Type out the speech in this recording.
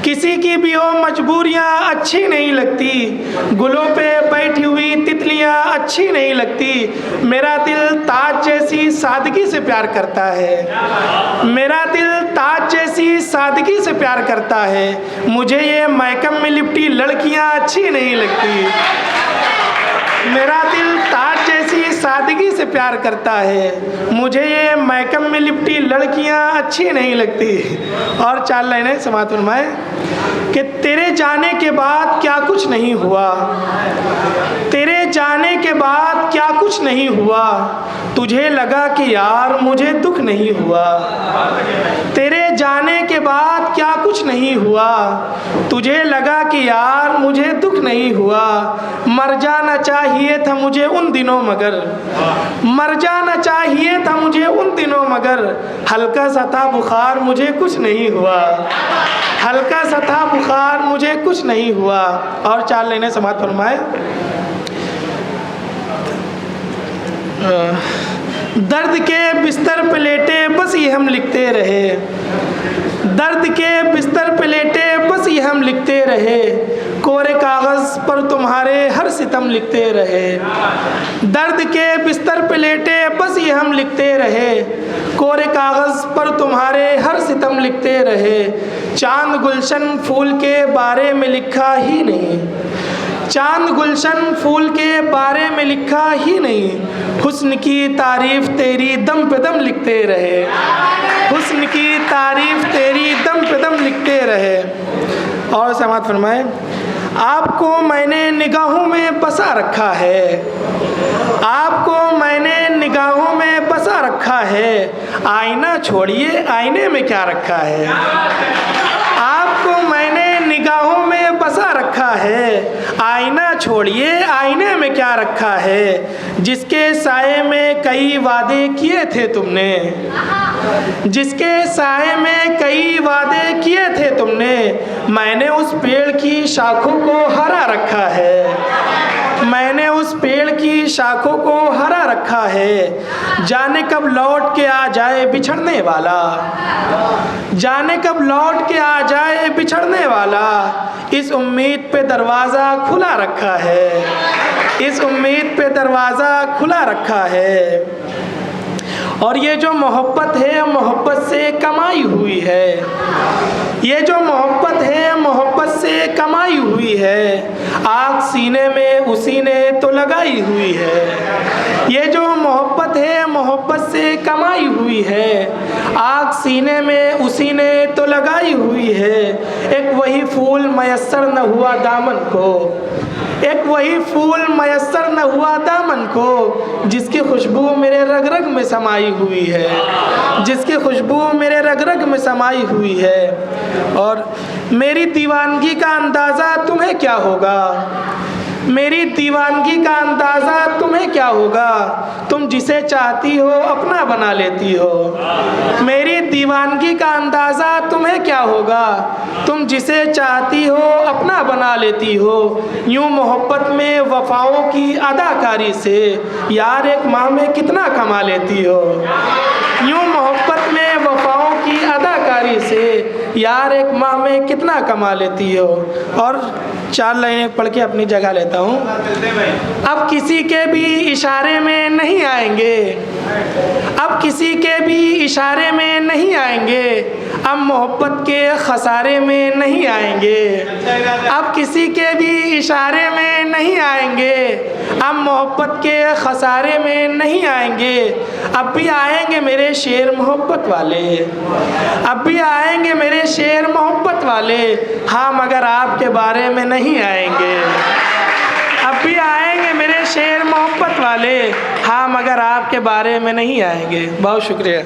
किसी की भी हो मजबूरियाँ अच्छी नहीं लगती, गुलों पे बैठी हुई तितलियाँ अच्छी नहीं लगती। मेरा दिल ताज जैसी सादगी से प्यार करता है, मेरा दिल ताज जैसी सादगी से प्यार करता है। मुझे ये महकम में लिपटी लड़कियाँ अच्छी नहीं लगती। मेरा दिल ताज जैसी सादगी से प्यार करता है, मुझे ये महकम में लिपटी लड़कियां अच्छी नहीं लगती। और 4 लाइनें समाप्त फरमाए कि तेरे जाने के बाद क्या कुछ नहीं हुआ, तेरे जाने के बाद क्या कुछ नहीं हुआ, तुझे लगा कि यार मुझे दुख नहीं हुआ। तेरे जाने के बाद क्या कुछ नहीं हुआ, तुझे लगा कि यार मुझे दुख नहीं हुआ। मर जाना चाहिए था मुझे उन दिनों मगर, मर जाना चाहिए था मुझे उन दिनों मगर, हल्का सा था बुखार मुझे कुछ नहीं हुआ, हल्का सा था बुखार मुझे कुछ नहीं हुआ। और 4 लाइनें समाप्त फरमाए। दर्द के बिस्तर पे लेटे बस ये हम लिखते रहे, दर्द के बिस्तर पे लेटे बस ये हम लिखते रहे, कोरे कागज़ पर तुम्हारे हर सितम लिखते रहे। दर्द के बिस्तर पे लेटे बस ये हम लिखते रहे, कोरे कागज़ पर तुम्हारे हर सितम लिखते रहे। चांद गुलशन फूल के बारे में लिखा ही नहीं, चांद गुलशन फूल के बारे में लिखा ही नहीं, हुस्न की तारीफ तेरी दम पे दम लिखते रहे, हुस्न की तारीफ तेरी दम पे दम लिखते रहे। और समाप्त फरमाए। आपको मैंने निगाहों में बसा रखा है, आपको मैंने निगाहों में बसा रखा है, आईना छोड़िए आईने में क्या रखा है। आपको मैंने निगाहों में बसा रखा है, आईना छोड़िए आईने में क्या रखा है। जिसके साए में कई वादे किए थे तुमने, जिसके साए में कई वादे किए थे तुमने, मैंने उस पेड़ की शाखों को हरा रखा है, मैंने उस पेड़ की शाखों को हरा रखा है। जाने कब लौट के आ जाए बिछड़ने वाला, जाने कब लौट के आ जाए बिछड़ने वाला, इस उम्मीद पे दरवाज़ा खुला रखा है, इस उम्मीद पे दरवाज़ा खुला रखा है। और ये जो मोहब्बत है मोहब्बत से कमाई हुई है, ये जो मोहब्बत है मोहब्बत से कमाई हुई है, आग सीने में उसी ने तो लगाई हुई है। ये जो मोहब्बत है मोहब्बत से कमाई हुई है, आग सीने में उसी ने तो लगाई हुई है। एक वही फूल मयस्सर न हुआ दामन को, एक वही फूल मयस्सर न हुआ दामन को, जिसकी खुशबू मेरे रग रग में समाई हुई है, जिसकी खुशबू मेरे रग रग में समाई हुई है। और मेरी दीवानगी का अंदाज़ा तुम्हें क्या होगा, मेरी दीवानगी का अंदाज़ा तुम्हें क्या होगा, तुम जिसे चाहती हो अपना बना लेती हो। मेरी दीवानगी का अंदाज़ा तुम्हें क्या होगा, तुम जिसे चाहती हो अपना बना लेती हो। यूँ मोहब्बत में वफ़ाओं की अदाकारी से यार एक माह में कितना कमा लेती हो। यूँ मोहब्बत में वफ़ाओं की अदाकारी से यार एक माह में कितना कमा लेती हो। और 4 लाइनें पढ़ के अपनी जगह लेता हूँ। अब किसी के भी इशारे में नहीं आएंगे, अब किसी के भी इशारे में नहीं आएंगे, अब मोहब्बत के खसारे में नहीं आएंगे। अब किसी के भी इशारे में नहीं आएंगे, अब मोहब्बत के खसारे में नहीं आएंगे। अब भी आएंगे मेरे शेर मोहब्बत वाले, अब भी आएंगे मेरे शेर मोहब्बत वाले, हाँ मगर आपके बारे में नहीं आएंगे। अब भी आएंगे मेरे शेर मोहब्बत वाले, हाँ मगर आपके बारे में नहीं आएंगे। बहुत शुक्रिया।